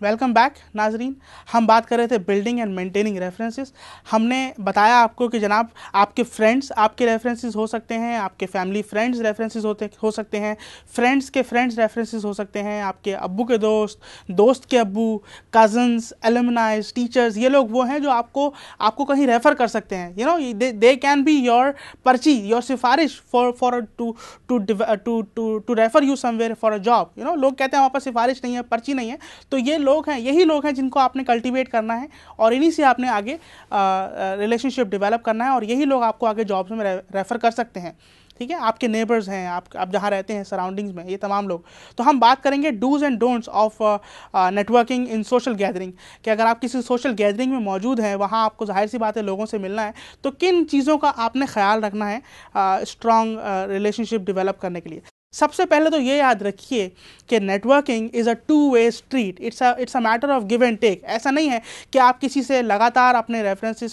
Welcome back नाजरीन। हम बात कर रहे थे बिल्डिंग एंड मेंटेनिंग रेफरेंसेस। हमने बताया आपको कि जनाब आपके फ्रेंड्स आपके रेफरेंसेस हो सकते हैं, आपके फैमिली फ्रेंड्स रेफरेंसेस हो सकते हैं, फ्रेंड्स के फ्रेंड्स रेफरेंसेस हो सकते हैं, आपके अब्बू के दोस्त, दोस्त के अब्बू, कजन्स, एलुमनाइज, टीचर्स, ये लोग वो हैं जो आपको कहीं रेफर कर सकते हैं। You know they can be your पर्ची, योर सिफारिश for to refer you somewhere for a job. You know लोग कहते हैं हमारे पास सिफारिश नहीं है, पर्ची नहीं है, तो ये लोग हैं, यही लोग हैं जिनको आपने कल्टीवेट करना है और इन्हीं से आपने आगे रिलेशनशिप डेवलप करना है और यही लोग आपको आगे जॉब्स में रेफ़र कर सकते हैं। ठीक है, आपके नेबर्स हैं, आप जहाँ रहते हैं सराउंडिंग्स में, ये तमाम लोग। तो हम बात करेंगे dos and don'ts of networking in social gathering, कि अगर आप किसी सोशल गैदरिंग में मौजूद हैं, वहाँ आपको जाहिर सी बात है लोगों से मिलना है, तो किन चीज़ों का आपने ख्याल रखना है स्ट्रॉन्ग रिलेशनशिप डेवलप करने के लिए। सबसे पहले तो ये याद रखिए कि networking is a two way street, it's a matter of give and take. ऐसा नहीं है कि आप किसी से लगातार अपने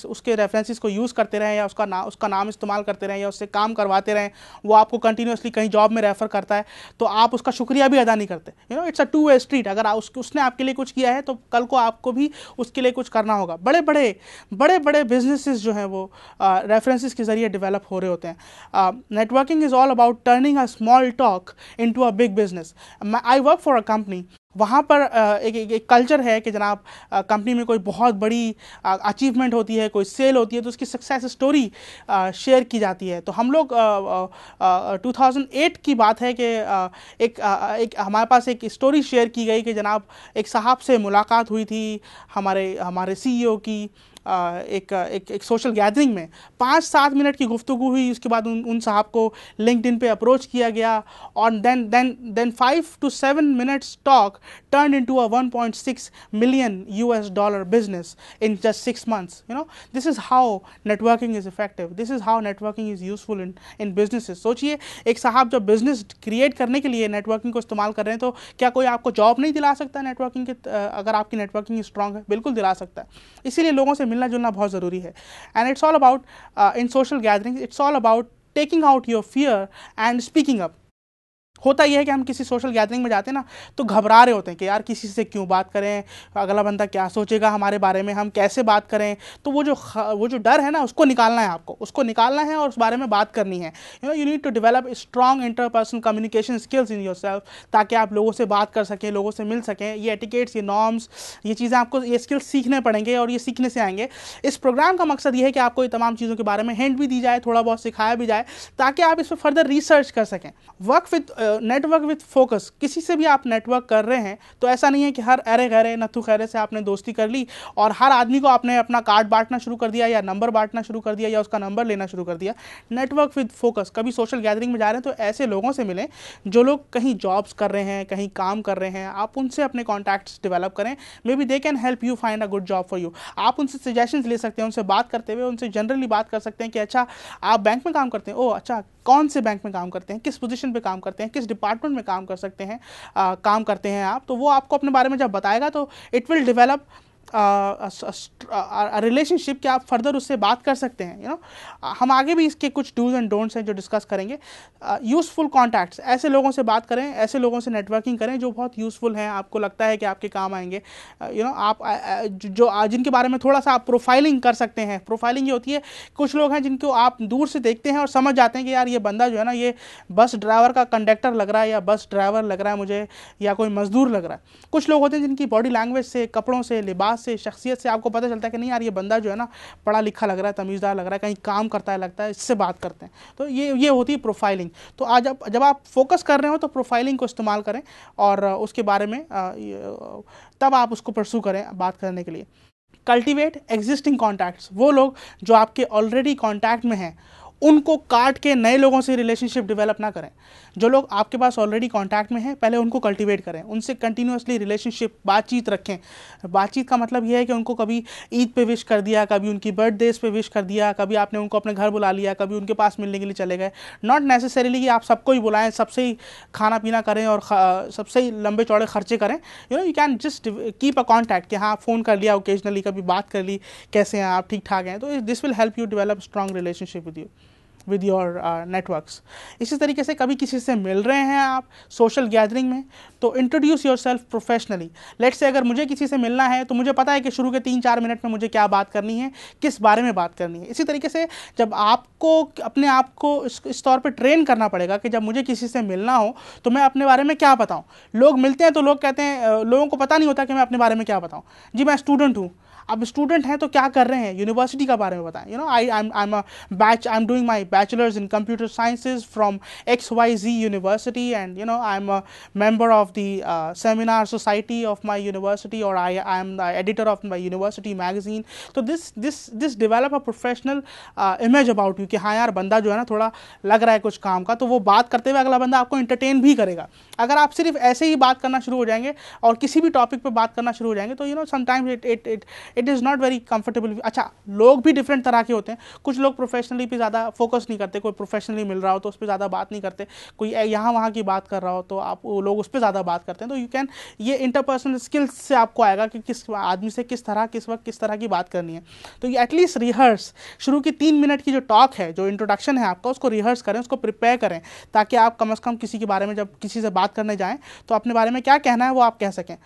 उसके रेफरेंसेस को यूज़ करते रहें या उसका नाम इस्तेमाल करते रहें या उससे काम करवाते रहें, वो आपको कंटिन्यूसली कहीं जॉब में रेफ़र करता है तो आप उसका शुक्रिया भी अदा नहीं करते। You know it's a two way street. अगर उसने आपके लिए कुछ किया है तो कल को आपको भी उसके लिए कुछ करना होगा। बड़े बड़े बिजनेसेस जो हैं वो रेफरेंसेस के ज़रिए डेवलप हो रहे होते हैं। Networking is all about turning a small talk into a big business. I work for a company. वहाँ पर एक कल्चर है कि जनाब कंपनी में कोई बहुत बड़ी अचीवमेंट होती है, कोई सेल होती है, तो उसकी सक्सेस स्टोरी शेयर की जाती है। तो हम लोग 2008 की बात है कि एक हमारे पास एक स्टोरी शेयर की गई कि जनाब एक साहब से मुलाकात हुई थी हमारे सीईओ की एक सोशल गैदरिंग में। 5-7 मिनट की गुफ्तगू हुई, उसके बाद उन साहब को लिंक्डइन पे अप्रोच किया गया और then 5 to 7 minutes talk turned into a 1.6 million US dollar business in just 6 months. You know, this is how networking is effective. This is how networking is useful in businesses. सोचिए एक साहब जब business create करने के लिए networking को इस्तेमाल कर रहे हैं, तो क्या कोई आपको जॉब नहीं दिला सकता नेटवर्किंग के अगर आपकी नेटवर्किंग स्ट्रांग है? बिल्कुल दिला सकता है। इसीलिए लोगों से मिलना जुलना बहुत ज़रूरी है। And it's all about in social gatherings, it's all about taking out your fear and speaking up. होता यह है कि हम किसी सोशल गैदरिंग में जाते हैं ना, तो घबरा रहे होते हैं कि यार किसी से क्यों बात करें, अगला बंदा क्या सोचेगा हमारे बारे में, हम कैसे बात करें। तो वो जो डर है ना, उसको निकालना है, आपको उसको निकालना है और उस बारे में बात करनी है। You need to develop strong interpersonal communication skills in yourself, ताकि आप लोगों से बात कर सकें, लोगों से मिल सकें। ये एटिकेट्स, ये नॉर्म्स, ये चीज़ें आपको, ये स्किल्स सीखने पड़ेंगे और ये सीखने से आएंगे। इस प्रोग्राम का मकसद ये है कि आपको ये तमाम चीज़ों के बारे में हिंट भी दी जाए, थोड़ा बहुत सिखाया भी जाए, ताकि आप इस पर फर्दर रिसर्च कर सकें। Network with focus. किसी से भी आप नेटवर्क कर रहे हैं तो ऐसा नहीं है कि हर अरे गहरे नथु खैरे से आपने दोस्ती कर ली और हर आदमी को आपने अपना कार्ड बांटना शुरू कर दिया या नंबर बांटना शुरू कर दिया या उसका नंबर लेना शुरू कर दिया। Network with focus. कभी सोशल गैदरिंग में जा रहे हैं तो ऐसे लोगों से मिलें जो लोग कहीं जॉब्स कर रहे हैं, कहीं काम कर रहे हैं, आप उनसे अपने कॉन्टैक्ट्स डेवलप करें। May be they can help you find a good job for you. आप उनसे सजेशंस ले सकते हैं, उनसे बात करते हुए उनसे जनरली बात कर सकते हैं कि अच्छा आप बैंक में काम करते हैं, ओह अच्छा कौन से बैंक में काम करते हैं, किस पोजीशन पे काम करते हैं, किस डिपार्टमेंट में काम कर सकते हैं, काम करते हैं आप। तो वो आपको अपने बारे में जब बताएगा तो इट विल डेवलप रिलेशनशिप कि आप फर्दर उससे बात कर सकते हैं। यू नो हम आगे भी इसके कुछ डूज एंड डोंट्स हैं जो डिस्कस करेंगे। यूज़फुल कॉन्टैक्ट्स, ऐसे लोगों से बात करें, ऐसे लोगों से नेटवर्किंग करें जो बहुत यूज़फुल हैं, आपको लगता है कि आपके काम आएंगे। यू नो आप जो जिनके बारे में थोड़ा सा आप प्रोफाइलिंग कर सकते हैं। प्रोफाइलिंग ये होती है, कुछ लोग हैं जिनको आप दूर से देखते हैं और समझ जाते हैं कि यार ये बंदा जो है ना, ये बस ड्राइवर का कंडक्टर लग रहा है या बस ड्राइवर लग रहा है मुझे, या कोई मजदूर लग रहा है। कुछ लोग होते हैं जिनकी बॉडी लैंग्वेज से, कपड़ों से, लिबास से, शख्सियत से आपको पता चलता है कि नहीं यार ये बंदा जो है ना पढ़ा लिखा लग रहा है, तमीज़दार लग रहा है, कहीं काम करता है लगता है, इससे बात करते हैं। तो ये होती है प्रोफाइलिंग। तो आज जब आप फोकस कर रहे हो तो प्रोफाइलिंग को इस्तेमाल करें और उसके बारे में तब आप उसको परसू करें बात करने के लिए। Cultivate existing contacts. वो लोग जो आपके ऑलरेडी कॉन्टैक्ट में हैं उनको काट के नए लोगों से रिलेशनशिप डेवलप ना करें। जो लोग आपके पास ऑलरेडी कांटेक्ट में हैं पहले उनको कल्टीवेट करें, उनसे कंटिन्यूसली रिलेशनशिप बातचीत रखें। बातचीत का मतलब यह है कि उनको कभी ईद पे विश कर दिया, कभी उनकी बर्थडेज पे विश कर दिया, कभी आपने उनको अपने घर बुला लिया, कभी उनके पास मिलने के लिए चले गए। नॉट नेसेसरीली कि आप सबको ही बुलाएं, सबसे ही खाना पीना करें और सबसे ही लंबे चौड़े खर्चे करें। You can just keep a contact कि हाँ फ़ोन कर लिया ओकेजनली, कभी बात कर ली, कैसे हैं आप, ठीक ठाक हैं। तो this will help you develop strong relationship with you with your networks. इसी तरीके से कभी किसी से मिल रहे हैं आप सोशल गैदरिंग में, तो introduce your self professionally. Let's say अगर मुझे किसी से मिलना है तो मुझे पता है कि शुरू के 3-4 मिनट में मुझे क्या बात करनी है, किस बारे में बात करनी है। इसी तरीके से जब आपको अपने आप को इस तौर पे ट्रेन करना पड़ेगा कि जब मुझे किसी से मिलना हो तो मैं अपने बारे में क्या बताऊं। लोग मिलते हैं तो लोग कहते हैं, लोगों को पता नहीं होता कि मैं अपने बारे में क्या बताऊं। जी मैं स्टूडेंट हूं। अब स्टूडेंट हैं तो क्या कर रहे हैं, यूनिवर्सिटी का बारे में बताएं। I am doing my bachelors in computer sciences from XYZ university, and I am a member of the seminar society of my university, और I am the editor of my university magazine. तो this develop a professional image about you कि हाँ यार बंदा जो है ना थोड़ा लग रहा है कुछ काम का, तो वो बात करते हुए अगला बंदा आपको इंटरटेन भी करेगा। अगर आप सिर्फ ऐसे ही बात करना शुरू हो जाएंगे और किसी भी टॉपिक पे बात करना शुरू हो जाएंगे तो sometimes it is not very comfortable. अच्छा, लोग भी डिफरेंट तरह के होते हैं। कुछ लोग प्रोफेशनली पे ज़्यादा फोकस नहीं करते, कोई प्रोफेशनली मिल रहा हो तो उस पर ज़्यादा बात नहीं करते, कोई यहाँ वहाँ की बात कर रहा हो तो आप वो लोग उस पर ज़्यादा बात करते हैं। तो यू कैन, ये इंटरपर्सनल स्किल्स से आपको आएगा कि किस आदमी से किस तरह किस वक्त किस तरह की बात करनी है। तो ये एटलीस्ट रिहर्स, शुरू की 3 मिनट की जो टॉक है, जो इंट्रोडक्शन है आपका, उसको रिहर्स करें, उसको प्रिपेयर करें, ताकि आप कम से कम किसी के बारे में जब किसी से बात करने जाएं तो अपने बारे में क्या कहना है वो आप कह सकें।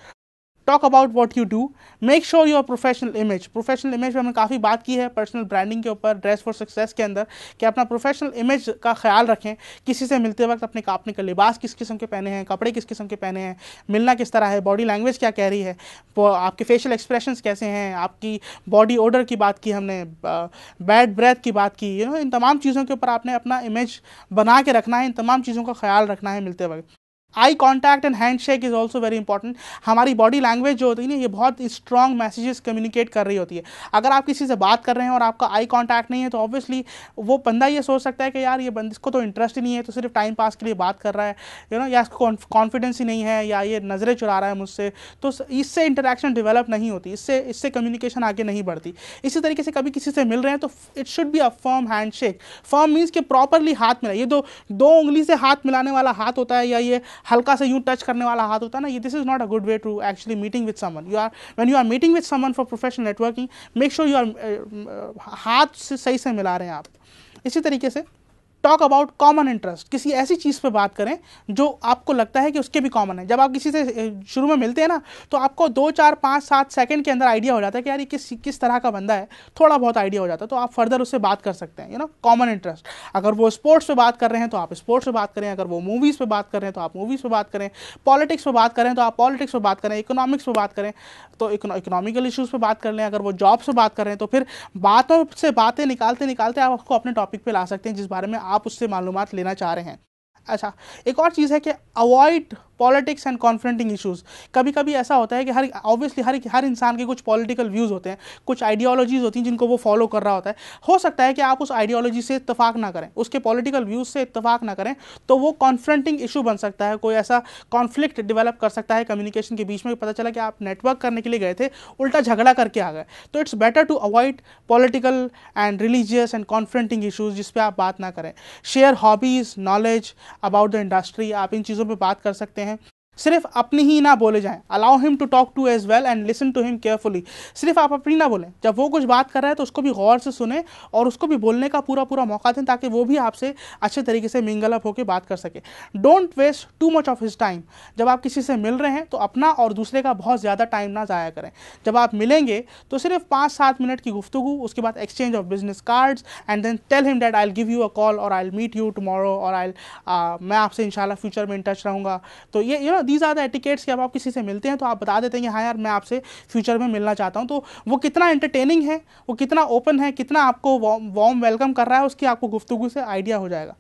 Talk about what you do, make sure your professional image. Professional image में हमने काफ़ी बात की है पर्सनल ब्रांडिंग के ऊपर, ड्रेस फॉर सक्सेस के अंदर, कि अपना प्रोफेशनल इमेज का ख्याल रखें। किसी से मिलते वक्त अपने का लिबास किस किस्म के पहने हैं, कपड़े किस किस्म के पहने हैं, मिलना किस तरह है, बॉडी लैंग्वेज क्या कह रही है, वो आपके फेशियल एक्सप्रेशंस कैसे हैं, आपकी बॉडी ओडर की बात की हमने, बैड ब्रेथ की बात की, इन तमाम चीज़ों के ऊपर आपने अपना इमेज बना के रखना है, इन तमाम चीज़ों का ख्याल रखना है मिलते वक्त। Eye contact and hand shake is also very important. हमारी बॉडी लैंग्वेज जो होती है ना, ये बहुत स्ट्रॉन्ग मैसेजेस कम्युनिकेट कर रही होती है। अगर आप किसी से बात कर रहे हैं और आपका आई कॉन्टैक्ट नहीं है तो ऑब्वियसली वो बंदा ये सोच सकता है कि यार ये बंदे, इसको तो इंटरेस्ट ही नहीं है, तो सिर्फ टाइम पास के लिए बात कर रहा है, या इसको कॉन्फिडेंस ही नहीं है, या ये नज़रें चुरा रहा है मुझसे। तो इससे इंटरेक्शन डेवलप नहीं होती, इससे कम्युनिकेशन आगे नहीं बढ़ती। इसी तरीके से कभी किसी से मिल रहे हैं तो it should be a firm hand shake. Firm means कि प्रॉपरली हाथ मिला, ये दो उंगली से हाथ मिलाने वाला हाथ होता है, या ये हल्का से यूं टच करने वाला हाथ होता है ना, ये this is not a good way to actually meeting with someone. When you are meeting with someone for professional networking, make sure you are हाथ से सही से मिला रहे हैं आप। इसी तरीके से टॉक अबाउट कॉमन इंटरेस्ट, किसी ऐसी चीज़ पे बात करें जो आपको लगता है कि उसके भी कॉमन है। जब आप किसी से शुरू में मिलते हैं ना तो आपको 2, 4, 5, 7 सेकंड के अंदर आइडिया हो जाता है कि यार ये किस तरह का बंदा है, थोड़ा बहुत आइडिया हो जाता है, तो आप फर्दर उससे बात कर सकते हैं। कॉमन इंटरेस्ट, अगर वो स्पोर्ट्स पे बात कर रहे हैं तो आप स्पोर्ट्स पे बात करें, अगर वो मूवीज़ पे बात कर रहे हैं तो आप मूवीज़ पे बात करें, पॉलिटिक्स पे बात करें तो आप पॉलिटिक्स पे बात करें, इकोनॉमिक्स पे बात करें तो इकोनॉमिकल इशूज़ पे बात कर लें, अगर वो जॉब से बात कर रहे हैं तो फिर बातों से बातें निकालते निकालते आप उसको अपने टॉपिक पे ला सकते हैं जिस बारे में आप उससे मालूमात लेना चाह रहे हैं। अच्छा, एक और चीज़ है कि avoid politics and confronting issues. कभी कभी ऐसा होता है कि हर इंसान के कुछ पॉलिटिकल व्यूज़ होते हैं, कुछ आइडियोलॉजीज़ होती हैं जिनको वो फॉलो कर रहा होता है। हो सकता है कि आप उस आइडियोलॉजी से इत्तेफाक ना करें, उसके पॉलिटिकल व्यूज़ से इत्तेफाक ना करें, तो वो कॉन्फ्रंटिंग इशू बन सकता है, कोई ऐसा कॉन्फ्लिक्ट डेवलप कर सकता है कम्युनिकेशन के बीच में। पता चला कि आप नेटवर्क करने के लिए गए थे, उल्टा झगड़ा करके आ गए। तो it's better to avoid political and religious and confronting issues जिस पे आप बात ना करें। Share hobbies, knowledge about the industry, आप इन चीज़ों पे बात कर सकते हैं। सिर्फ अपनी ही ना बोले जाएं, allow him to talk to as well and listen to him carefully. सिर्फ आप अपनी ना बोलें, जब वो कुछ बात कर रहा है तो उसको भी गौर से सुने और उसको भी बोलने का पूरा मौका दें, ताकि वो भी आपसे अच्छे तरीके से मिंगल अप होकर बात कर सके। Don't waste too much of his time. जब आप किसी से मिल रहे हैं तो अपना और दूसरे का बहुत ज़्यादा टाइम ना ज़ाया करें। जब आप मिलेंगे तो सिर्फ 5-7 मिनट की गुफ्तगू, उसके बाद exchange of business cards, and then tell him that I will give you a call और I will meet you tomorrow, और मैं आपसे इंशाल्लाह फ्यूचर में इन टच रहूँगा। तो ये दीज आर द एटिकेट्स कि अब आप किसी से मिलते हैं तो आप बता देते हैं कि हाँ यार मैं आपसे फ्यूचर में मिलना चाहता हूँ। तो वो कितना एंटरटेनिंग है, वो कितना ओपन है, कितना आपको वार्म वेलकम कर रहा है, उसकी आपको गुफ्तगू से आइडिया हो जाएगा।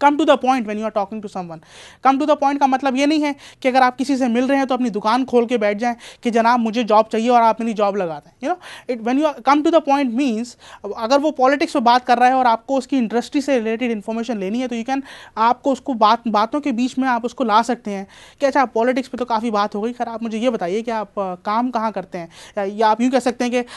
Come to the point when you are talking to someone. Come to the point का मतलब ये नहीं है कि अगर आप किसी से मिल रहे हैं तो अपनी दुकान खोल के बैठ जाएं कि जनाब मुझे जॉब चाहिए और आप मेरी जॉब लगा दें। It when you come to the point means, अगर वो पॉलिटिक्स पे बात कर रहा है और आपको उसकी इंडस्ट्री से रिलेटेड इन्फॉर्मेशन लेनी है तो यू कैन, आपको उसको बातों के बीच में आप उसको ला सकते हैं कि अच्छा पॉलिटिक्स पे तो काफ़ी बात हो गई, खैर आप मुझे ये बताइए कि आप काम कहाँ करते हैं। या आप यूँ कह सकते हैं कि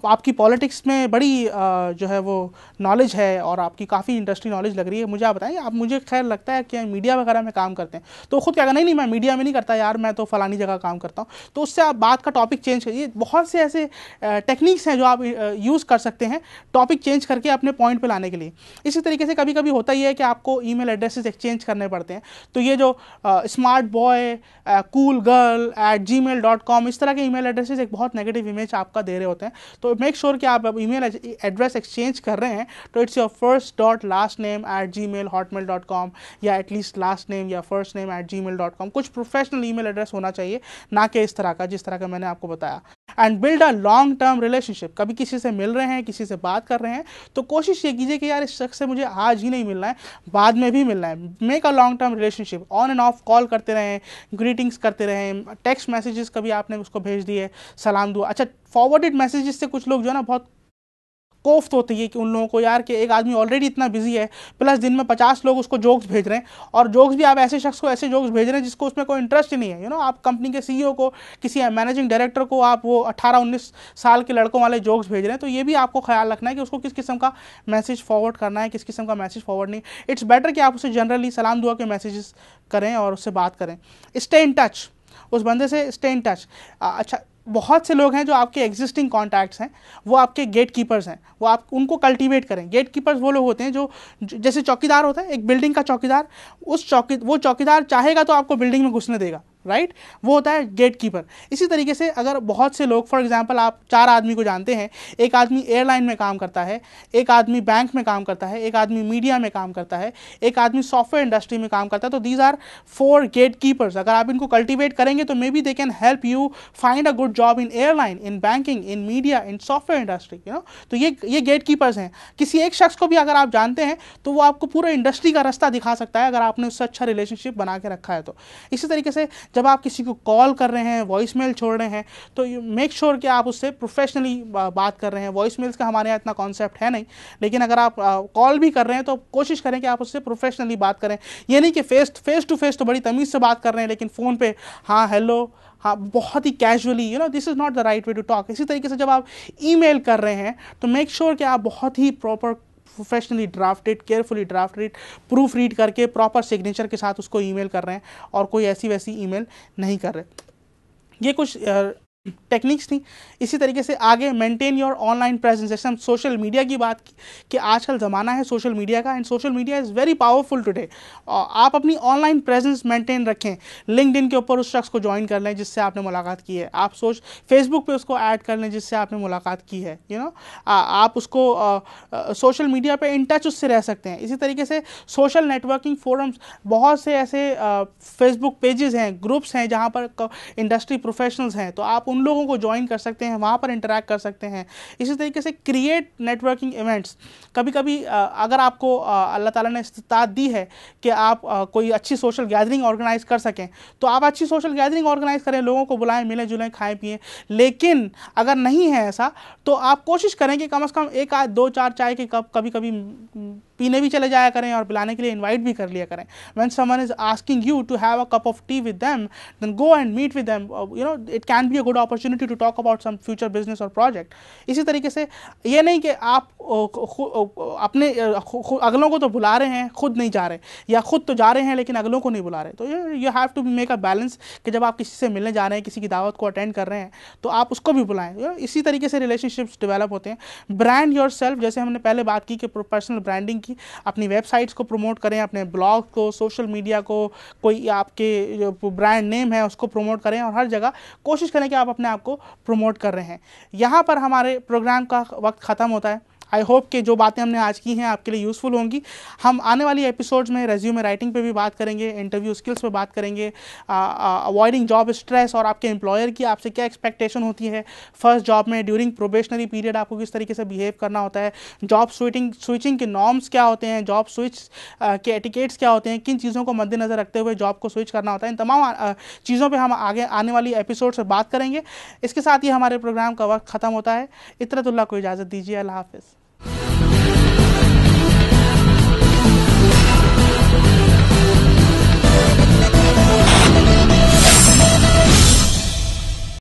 आपकी पॉलिटिक्स में बड़ी जो है वो नॉलेज है और आपकी काफ़ी इंडस्ट्री नॉलेज लग रही है, मुझे आप बताएं आप अब मुझे खैर लगता है कि मीडिया वगैरह में काम करते हैं, तो खुद क्या, नहीं मैं मीडिया में नहीं करता यार, मैं तो फलानी जगह काम करता हूँ, तो उससे आप बात का टॉपिक चेंज करिए। बहुत से ऐसे टेक्निक्स हैं जो आप यूज़ कर सकते हैं टॉपिक चेंज करके अपने पॉइंट पे लाने के लिए। इसी तरीके से कभी कभी होता ही है कि आपको ईमेल एड्रेसेस एक्सचेंज करने पड़ते हैं, तो ये जो smart boy, cool girl @gmail.com, इस तरह के ईमेल एड्रेसेस एक बहुत नेगेटिव इमेज आपका दे रहे होते हैं। तो मेक श्योर कि आप ईमेल एड्रेस एक्सचेंज कर रहे हैं तो it's your first dot last name @gmail.hotmail.com, या एटलीस्ट लास्ट नेम या फर्स्ट नेम @gmail.com। कुछ प्रोफेशनल ईमेल एड्रेस होना चाहिए, ना कि इस तरह का जिस तरह का मैंने आपको बताया। And build a long term relationship. कभी किसी से मिल रहे हैं, किसी से बात कर रहे हैं, तो कोशिश ये कीजिए कि यार इस शख्स से मुझे आज ही नहीं मिलना है, बाद में भी मिलना है। Make a long term relationship. On end of call करते रहें, ग्रीटिंग्स करते रहें, टेक्स्ट मैसेजेस कभी आपने उसको भेज दिए, सलाम दुआ। अच्छा, फॉरवर्डेड मैसेजेस से कुछ लोग जो है ना बहुत कोफ्त होती है कि उन लोगों को यार कि एक आदमी ऑलरेडी इतना बिजी है, प्लस दिन में 50 लोग उसको जोक्स भेज रहे हैं, और जोक्स भी आप ऐसे शख्स को ऐसे जोक्स भेज रहे हैं जिसको उसमें कोई इंटरेस्ट ही नहीं है। आप कंपनी के सीईओ को, किसी मैनेजिंग डायरेक्टर को आप वो 18-19 साल के लड़कों वाले जोक्स भेज रहे हैं। तो ये भी आपको ख्याल रखना है कि उसको किस किस्म का मैसेज फॉरवर्ड करना है, किस किस्म का मैसेज फॉरवर्ड नहीं। इट्स बेटर कि आप उसे जनरली सलाम दुआ के मैसेजेस करें और उससे बात करें। स्टे इन टच, उस बंदे से स्टे इन टच। अच्छा, बहुत से लोग हैं जो आपके एग्जिस्टिंग कॉन्टैक्ट्स हैं, वो आपके गेट कीपर्स हैं, वो आप उनको कल्टीवेट करें। गेट कीपर्स वो लोग होते हैं जो जैसे चौकीदार होता है, एक बिल्डिंग का चौकीदार, वो चौकीदार चाहेगा तो आपको बिल्डिंग में घुसने देगा, राइट? वो होता है गेट कीपर। इसी तरीके से अगर बहुत से लोग, फॉर एग्जांपल आप 4 आदमी को जानते हैं, एक आदमी एयरलाइन में काम करता है, एक आदमी बैंक में काम करता है, एक आदमी मीडिया में काम करता है, एक आदमी सॉफ्टवेयर इंडस्ट्री में काम करता है, तो दीज आर 4 गेट कीपर्स। अगर आप इनको कल्टीवेट करेंगे तो may be they can help you find a good job in airline, in banking, in media, in software industry. तो ये गेट कीपर्स हैं। किसी एक शख्स को भी अगर आप जानते हैं तो वो आपको पूरा इंडस्ट्री का रास्ता दिखा सकता है, अगर आपने उससे अच्छा रिलेशनशिप बना के रखा है तो। इसी तरीके से जब आप किसी को कॉल कर रहे हैं, वॉइस मेल छोड़ रहे हैं, तो मेक श्योर कि आप उससे प्रोफेशनली बात कर रहे हैं। वॉइस मेल्स का हमारे यहाँ इतना कॉन्सेप्ट है नहीं, लेकिन अगर आप कॉल भी कर रहे हैं तो कोशिश करें कि आप उससे प्रोफेशनली बात करें। ये नहीं कि फेस टू फेस तो बड़ी तमीज़ से बात कर रहे हैं, लेकिन फ़ोन पे हाँ हेलो, हाँ बहुत ही casually, this is not the right way to talk. इसी तरीके से जब आप ईमेल कर रहे हैं तो मेक श्योर कि आप बहुत ही proper, professionally drafted, carefully drafted, proof read करके प्रॉपर सिग्नेचर के साथ उसको ईमेल कर रहे हैं, और कोई ऐसी वैसी ईमेल नहीं कर रहे। ये कुछ टेक्निक्स थी। इसी तरीके से आगे मेंटेन योर ऑनलाइन प्रेजेंस। जैसे हम सोशल मीडिया की बात की कि आजकल ज़माना है सोशल मीडिया का, and social media is very powerful today. आप अपनी ऑनलाइन प्रेजेंस मेंटेन रखें। लिंक्डइन के ऊपर उस शख्स को ज्वाइन कर लें जिससे आपने मुलाकात की है, आप फेसबुक पे उसको ऐड कर लें जिससे आपने मुलाकात की है, आप उसको सोशल मीडिया पे इन टच उससे रह सकते हैं। इसी तरीके से सोशल नेटवर्किंग फोरम्स, बहुत से ऐसे फेसबुक पेजेस हैं, ग्रुप्स हैं जहाँ पर इंडस्ट्री प्रोफेशनल्स हैं, तो आप उन लोगों को ज्वाइन कर सकते हैं, वहाँ पर इंटरैक्ट कर सकते हैं। इसी तरीके से क्रिएट नेटवर्किंग इवेंट्स। कभी कभी अगर आपको अल्लाह ताला ने इस्तात दी है कि आप कोई अच्छी सोशल गैदरिंग ऑर्गेनाइज कर सकें, तो आप अच्छी सोशल गैदरिंग ऑर्गेनाइज करें, लोगों को बुलाएं, मिलें जुलें, खाएं पिएं। लेकिन अगर नहीं है ऐसा, तो आप कोशिश करें कि कम से कम 1 आध 2 4 चाय के कप कभी कभी पीने भी चले जाया करें, और पिलाने के लिए इनवाइट भी कर लिया करें। When someone is asking you to have a cup of tea with them, then go and meet with them. It can be a good opportunity to talk about some future business or project. इसी तरीके से ये नहीं कि आप अपने अगलों को तो बुला रहे हैं, खुद नहीं जा रहे, या खुद तो जा रहे हैं लेकिन अगलों को नहीं बुला रहे। तो you have to make a balance कि जब आप किसी से मिलने जा रहे हैं, किसी की दावत को अटेंड कर रहे हैं, तो आप उसको भी बुलाएं। इसी तरीके से रिलेशनशिप्स डेवलप होते हैं। ब्रांड योरसेल्फ, जैसे हमने पहले बात की कि पर्सनल ब्रांडिंग की, अपनी वेबसाइट्स को प्रमोट करें, अपने ब्लॉग को, सोशल मीडिया को, कोई आपके जो ब्रांड नेम है उसको प्रमोट करें, और हर जगह कोशिश करें कि आप अपने आप को प्रमोट कर रहे हैं। यहाँ पर हमारे प्रोग्राम का वक्त ख़त्म होता है। आई होप कि जो बातें हमने आज की हैं आपके लिए यूज़फुल होंगी। हम आने वाली एपिसोड्स में रेज्यूमे राइटिंग पे भी बात करेंगे, इंटरव्यू स्किल्स पे बात करेंगे, अवॉइडिंग जॉब स्ट्रेस, और आपके एम्प्लॉयर की आपसे क्या एक्सपेक्टेशन होती है फर्स्ट जॉब में, ड्यूरिंग प्रोबेशनरी पीरियड आपको किस तरीके से बिहेव करना होता है, जॉब स्विचिंग के नॉर्म्स क्या होते हैं, जॉब स्विच के एटिकेट्स क्या होते हैं, किन चीज़ों को मद्देनज़र रखते हुए जॉब को स्विच करना होता है। इन तमाम चीज़ों पर हम आगे आने वाली एपिसोड से बात करेंगे। इसके साथ ही हमारे प्रोग्राम का वक्त ख़त्म होता है। इतरतुल्लाह को इजाज़त दीजिए। अल्लाह हाफ़िज़।